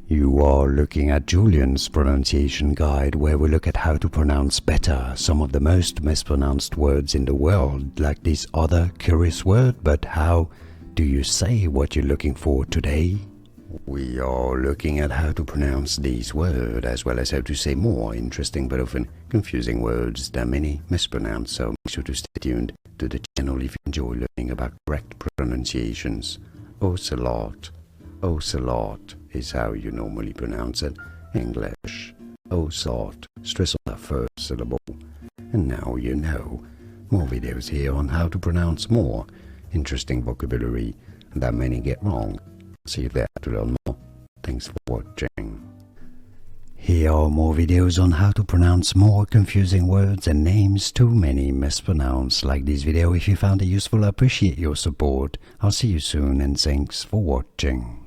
You are looking at Julian's pronunciation guide, where we look at how to pronounce better some of the most mispronounced words in the world, like this other curious word. But how do you say what you're looking for today? We are looking at how to pronounce these words, as well as how to say more interesting but often confusing words that many mispronounce, so make sure to stay tuned to the channel if you enjoy learning about correct pronunciations. Ocelot. Ocelot is how you normally pronounce it. English. Ocelot. Stress on the first syllable. And now you know. More videos here on how to pronounce more interesting vocabulary that many get wrong. See you there to learn more. Thanks for watching. Here are more videos on how to pronounce more confusing words and names too many mispronounced. Like this video if you found it useful. I appreciate your support. I'll see you soon and thanks for watching.